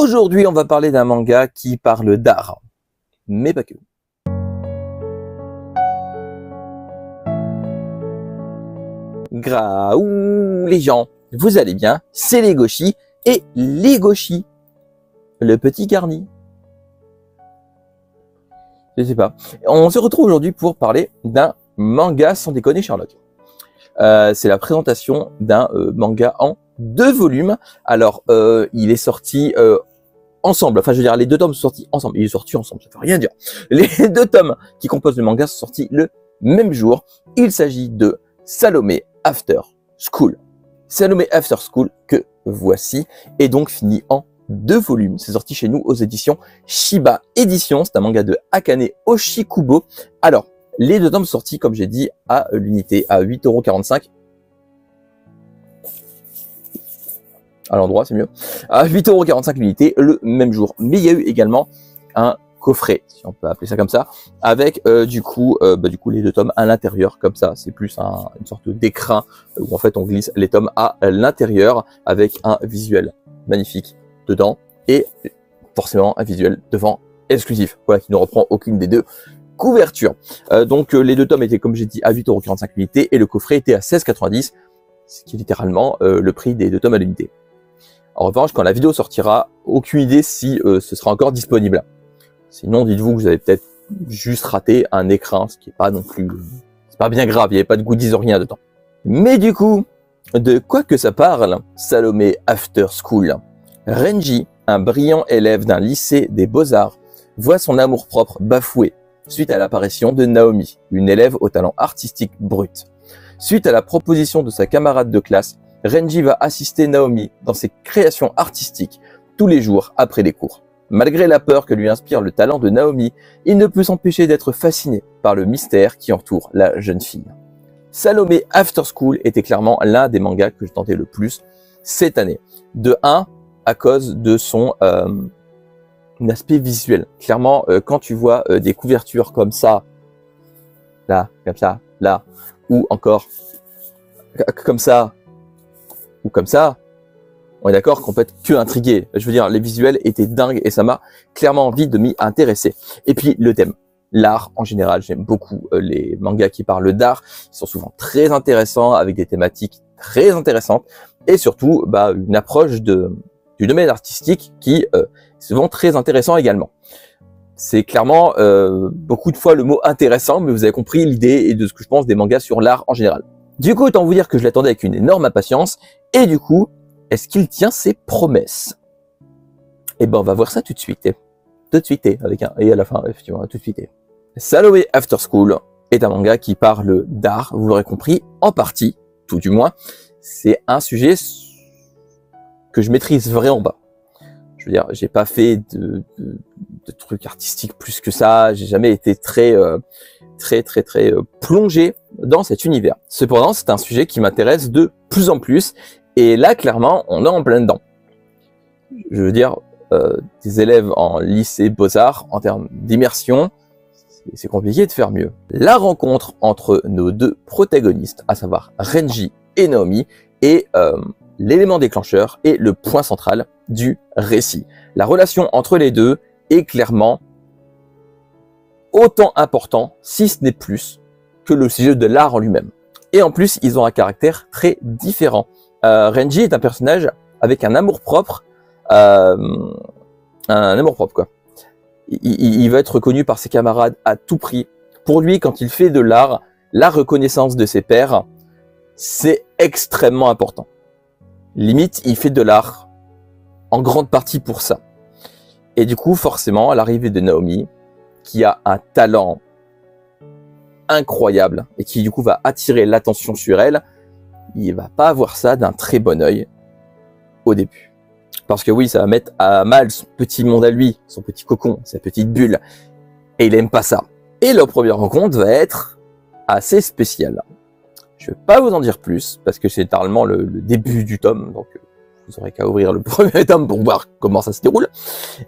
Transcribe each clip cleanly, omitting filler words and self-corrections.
Aujourd'hui, on va parler d'un manga qui parle d'art, mais pas que. Graou les gens, vous allez bien? C'est Legoshi et Legoshi, le petit garni. Je sais pas. On se retrouve aujourd'hui pour parler d'un manga sans déconner Sherlock. C'est la présentation d'un manga en 2 volumes. Alors, il est sorti ensemble. Enfin, je veux dire, les 2 tomes sont sortis ensemble. Il est sorti ensemble, ça veut rien dire. Les 2 tomes qui composent le manga sont sortis le même jour. Il s'agit de Salomé After School. Salomé After School que voici est donc fini en 2 volumes. C'est sorti chez nous aux éditions Shiba Éditions. C'est un manga de Akane Oshikubo. Alors, les 2 tomes sont sortis, comme j'ai dit, à l'unité, à 8,45 €. À l'endroit, c'est mieux. À 8,45 € l'unité, le même jour. Mais il y a eu également un coffret, si on peut appeler ça comme ça, avec du coup les 2 tomes à l'intérieur, comme ça. C'est plus une sorte d'écrin où en fait on glisse les tomes à l'intérieur avec un visuel magnifique dedans et forcément un visuel devant exclusif. Voilà, qui ne reprend aucune des 2 couvertures. Donc les 2 tomes étaient, comme j'ai dit, à 8,45 € l'unité et le coffret était à 16,90 €, ce qui est littéralement le prix des 2 tomes à l'unité. En revanche, quand la vidéo sortira, aucune idée si ce sera encore disponible. Sinon, dites-vous que vous avez peut-être juste raté un écrin, ce qui est pas non plus, c'est pas bien grave, il n'y avait pas de goodies ou rien dedans. Mais du coup, de quoi que ça parle, Salomé After School. Renji, un brillant élève d'un lycée des beaux-arts, voit son amour-propre bafoué suite à l'apparition de Naomi, une élève au talent artistique brut. Suite à la proposition de sa camarade de classe, Renji va assister Naomi dans ses créations artistiques tous les jours après les cours. Malgré la peur que lui inspire le talent de Naomi, il ne peut s'empêcher d'être fasciné par le mystère qui entoure la jeune fille. Salomé After School était clairement l'un des mangas que je tentais le plus cette année. De 1, à cause de son aspect visuel. Clairement, quand tu vois des couvertures comme ça, là, ou encore comme ça, ou comme ça, on est d'accord qu'on peut être que intrigué. Je veux dire, les visuels étaient dingues et ça m'a clairement envie de m'y intéresser. Et puis le thème, l'art en général, j'aime beaucoup les mangas qui parlent d'art. Ils sont souvent très intéressants avec des thématiques très intéressantes et surtout une approche du domaine artistique qui est souvent très intéressant également. C'est clairement beaucoup de fois le mot intéressant, mais vous avez compris l'idée et de ce que je pense des mangas sur l'art en général. Du coup, autant vous dire que je l'attendais avec une énorme impatience et du coup, est-ce qu'il tient ses promesses? Eh ben, on va voir ça tout de suite. Tout de suite, avec un et à la fin, effectivement, tout de suite. Salomé After School est un manga qui parle d'art, vous l'aurez compris, en partie, tout du moins. C'est un sujet que je maîtrise vraiment pas. Je veux dire, j'ai pas fait de trucs artistiques plus que ça. J'ai jamais été très plongé dans cet univers. Cependant, c'est un sujet qui m'intéresse de plus en plus. Et là, clairement, on est en plein dedans. Je veux dire, des élèves en lycée Beaux-Arts, en termes d'immersion, c'est compliqué de faire mieux. La rencontre entre nos 2 protagonistes, à savoir Renji et Naomi, est l'élément déclencheur et le point central du récit. La relation entre les 2 est clairement autant important, si ce n'est plus, que le sujet de l'art en lui-même. Et en plus, ils ont un caractère très différent. Renji est un personnage avec un amour-propre, quoi. Il va être reconnu par ses camarades à tout prix. Pour lui, quand il fait de l'art, la reconnaissance de ses pairs, c'est extrêmement important. Limite, il fait de l'art en grande partie pour ça. Et du coup, forcément, à l'arrivée de Naomi, qui a un talent incroyable et qui du coup va attirer l'attention sur elle, il va pas avoir ça d'un très bon œil au début. Parce que oui, ça va mettre à mal son petit monde à lui, son petit cocon, sa petite bulle. Et il aime pas ça. Et leur première rencontre va être assez spéciale. Je vais pas vous en dire plus, parce que c'est littéralement le début du tome, donc vous aurez qu'à ouvrir le premier tome pour voir comment ça se déroule.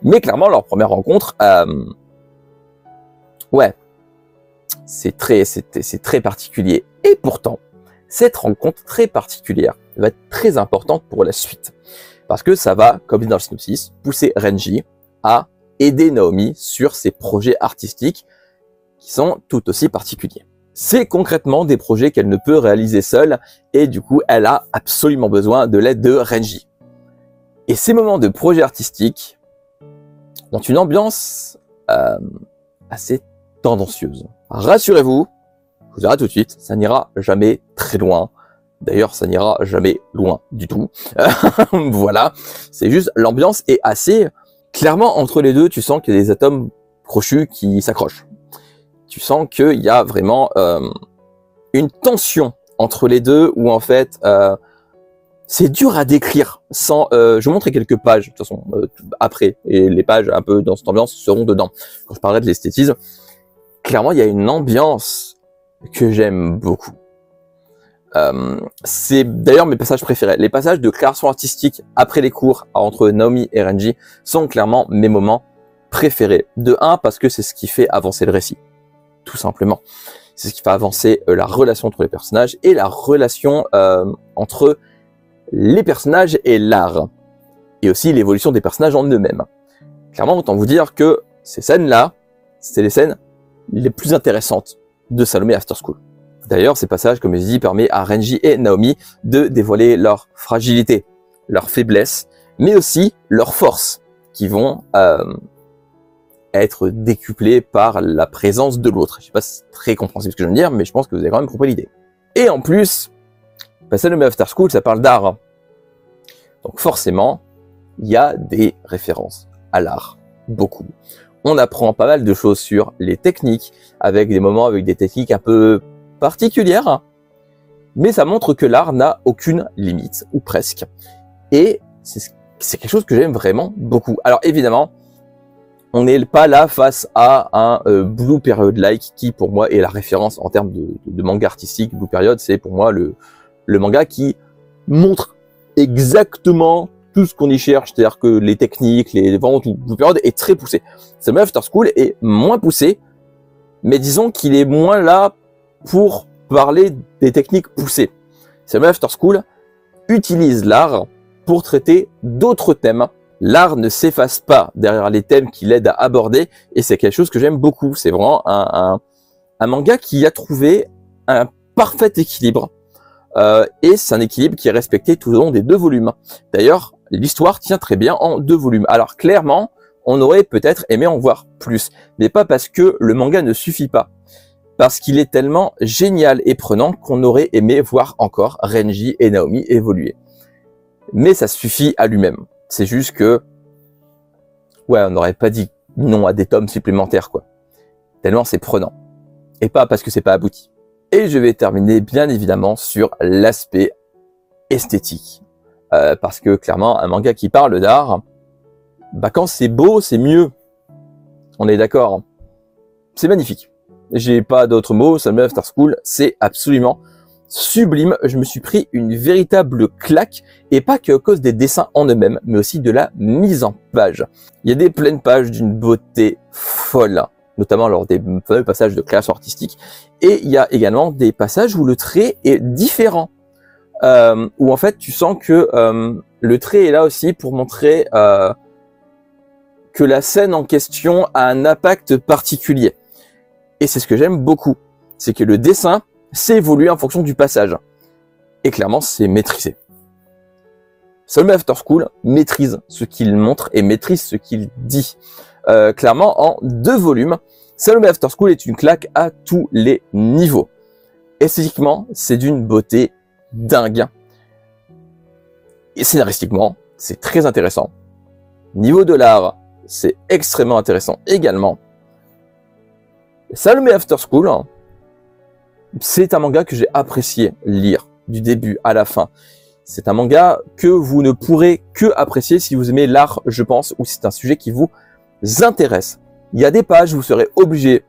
Mais clairement, leur première rencontre, ouais, c'est très particulier. Et pourtant, cette rencontre très particulière va être très importante pour la suite. Parce que ça va, comme dit dans le synopsis, pousser Renji à aider Naomi sur ses projets artistiques qui sont tout aussi particuliers. C'est concrètement des projets qu'elle ne peut réaliser seule et du coup, elle a absolument besoin de l'aide de Renji. Et ces moments de projets artistiques ont une ambiance assez tendancieuse. Rassurez-vous, je vous arrête tout de suite, ça n'ira jamais très loin. D'ailleurs, ça n'ira jamais loin du tout. Voilà, c'est juste l'ambiance est assez... Clairement, entre les deux, tu sens qu'il y a des atomes crochus qui s'accrochent. Tu sens qu'il y a vraiment une tension entre les deux où en fait, c'est dur à décrire sans... je vous montrerai quelques pages, de toute façon, après. Et les pages un peu dans cette ambiance seront dedans. Quand je parlerai de l'esthétisme, clairement, il y a une ambiance que j'aime beaucoup. C'est d'ailleurs mes passages préférés. Les passages de création artistique après les cours entre Naomi et Renji sont clairement mes moments préférés. De un, parce que c'est ce qui fait avancer le récit. Tout simplement. C'est ce qui fait avancer la relation entre les personnages et la relation entre les personnages et l'art. Et aussi l'évolution des personnages en eux-mêmes. Clairement, autant vous dire que ces scènes-là, c'est les scènes les plus intéressantes de Salome After School. D'ailleurs, ces passages, comme je dis, permettent à Renji et Naomi de dévoiler leur fragilité, leur faiblesse, mais aussi leurs forces, qui vont être décuplées par la présence de l'autre. Je sais pas si c'est très compréhensible ce que je veux dire, mais je pense que vous avez quand même compris l'idée. Et en plus, Salome After School, ça parle d'art. Donc forcément, il y a des références à l'art, beaucoup. On apprend pas mal de choses sur les techniques, avec des moments avec des techniques un peu particulière, mais ça montre que l'art n'a aucune limite, ou presque. Et c'est quelque chose que j'aime vraiment beaucoup. Alors évidemment, on n'est pas là face à un Blue Period-like qui pour moi est la référence en termes de manga artistique. Blue Period, c'est pour moi le manga qui montre exactement tout ce qu'on y cherche, c'est-à-dire que les techniques, vraiment tout. Blue Period est très poussé. Salome After School est moins poussé, mais disons qu'il est moins là pour parler des techniques poussées. Salome After School utilise l'art pour traiter d'autres thèmes. L'art ne s'efface pas derrière les thèmes qu'il aide à aborder, et c'est quelque chose que j'aime beaucoup. C'est vraiment un manga qui a trouvé un parfait équilibre, et c'est un équilibre qui est respecté tout au long des 2 volumes. D'ailleurs, l'histoire tient très bien en 2 volumes. Alors clairement, on aurait peut-être aimé en voir plus, mais pas parce que le manga ne suffit pas. Parce qu'il est tellement génial et prenant qu'on aurait aimé voir encore Renji et Naomi évoluer. Mais ça suffit à lui-même. C'est juste que, ouais, on n'aurait pas dit non à des tomes supplémentaires, quoi. Tellement c'est prenant. Et pas parce que c'est pas abouti. Et je vais terminer, bien évidemment, sur l'aspect esthétique. Parce que, clairement, un manga qui parle d'art, bah, quand c'est beau, c'est mieux. On est d'accord. C'est magnifique. J'ai pas d'autres mots, Salome After School, c'est absolument sublime. Je me suis pris une véritable claque, et pas que à cause des dessins en eux-mêmes, mais aussi de la mise en page. Il y a des pleines pages d'une beauté folle, notamment lors des fameux passages de création artistique, et il y a également des passages où le trait est différent, où en fait tu sens que le trait est là aussi pour montrer que la scène en question a un impact particulier. Et c'est ce que j'aime beaucoup, c'est que le dessin s'évolue en fonction du passage. Et clairement, c'est maîtrisé. Salome After School maîtrise ce qu'il montre et maîtrise ce qu'il dit. Clairement, en 2 volumes, Salome After School est une claque à tous les niveaux. Esthétiquement, c'est d'une beauté dingue. Et scénaristiquement, c'est très intéressant. Niveau de l'art, c'est extrêmement intéressant également. Salome After School, c'est un manga que j'ai apprécié lire du début à la fin. C'est un manga que vous ne pourrez que apprécier si vous aimez l'art, je pense, ou si c'est un sujet qui vous intéresse. Il y a des pages où vous serez obligé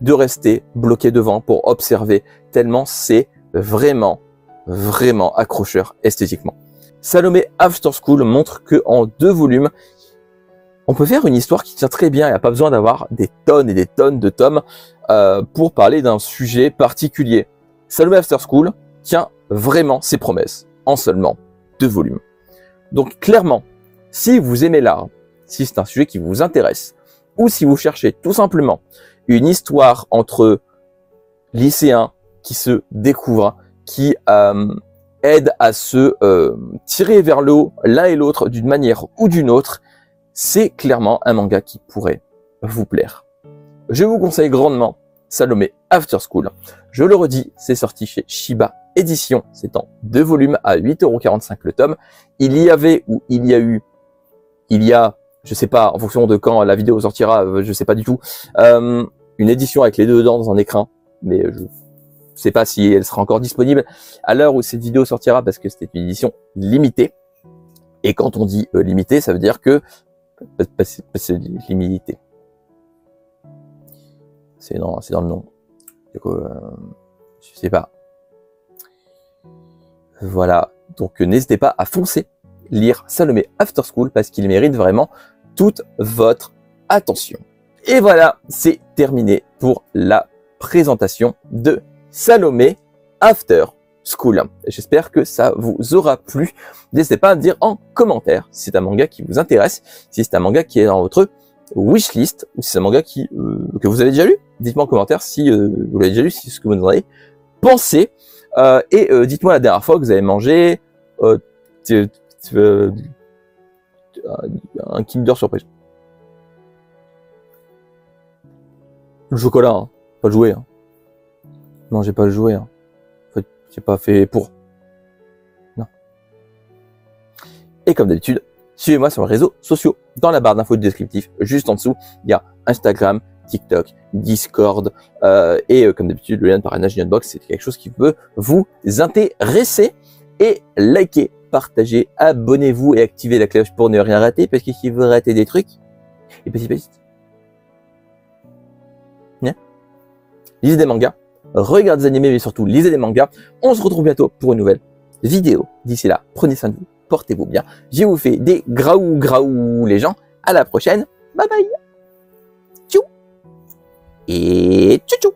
de rester bloqué devant pour observer, tellement c'est vraiment, vraiment accrocheur esthétiquement. Salome After School montre que en 2 volumes, on peut faire une histoire qui tient très bien. Il n'y a pas besoin d'avoir des tonnes et des tonnes de tomes pour parler d'un sujet particulier. Salome After School tient vraiment ses promesses en seulement 2 volumes. Donc clairement, si vous aimez l'art, si c'est un sujet qui vous intéresse, ou si vous cherchez tout simplement une histoire entre lycéens qui se découvrent, qui aident à se tirer vers le haut l'un et l'autre d'une manière ou d'une autre, c'est clairement un manga qui pourrait vous plaire. Je vous conseille grandement Salomé After School. Je le redis, c'est sorti chez Shiba Édition. C'est en 2 volumes à 8,45 € le tome. Il y avait ou il y a eu, je sais pas, en fonction de quand la vidéo sortira, je sais pas du tout, une édition avec les deux dedans dans un écrin, mais je sais pas si elle sera encore disponible à l'heure où cette vidéo sortira parce que c'était une édition limitée. Et quand on dit limitée, ça veut dire que c'est limité. C'est dans le nom. Du coup, je sais pas. Voilà. Donc n'hésitez pas à foncer lire Salomé After School parce qu'il mérite vraiment toute votre attention. Et voilà, c'est terminé pour la présentation de Salomé After School. J'espère que ça vous aura plu. N'hésitez pas à me dire en commentaire si c'est un manga qui vous intéresse, si c'est un manga qui est dans votre wishlist, ou si c'est un manga que vous avez déjà lu. Dites-moi en commentaire si vous l'avez déjà lu, si ce que vous en avez pensé. Et dites-moi la dernière fois que vous avez mangé un Kinder Surprise. Le chocolat, hein. Pas le jouet. Hein. Non, j'ai pas le jouet. Hein. En fait, c'est pas fait pour. Non. Et comme d'habitude, suivez-moi sur les réseaux sociaux. Dans la barre d'infos du descriptif, juste en dessous, il y a Instagram, TikTok, Discord, et comme d'habitude, le lien de parrainage Unbox, c'est quelque chose qui peut vous intéresser. Et likez, partagez, abonnez-vous et activez la cloche pour ne rien rater, parce que si vous ratez des trucs, et petit. Lisez des mangas, regardez des animés, mais surtout lisez des mangas. On se retrouve bientôt pour une nouvelle vidéo. D'ici là, prenez soin de vous, portez-vous bien. Je vous fais des graou les gens. À la prochaine. Bye bye. Tchou. Et tchou tchou.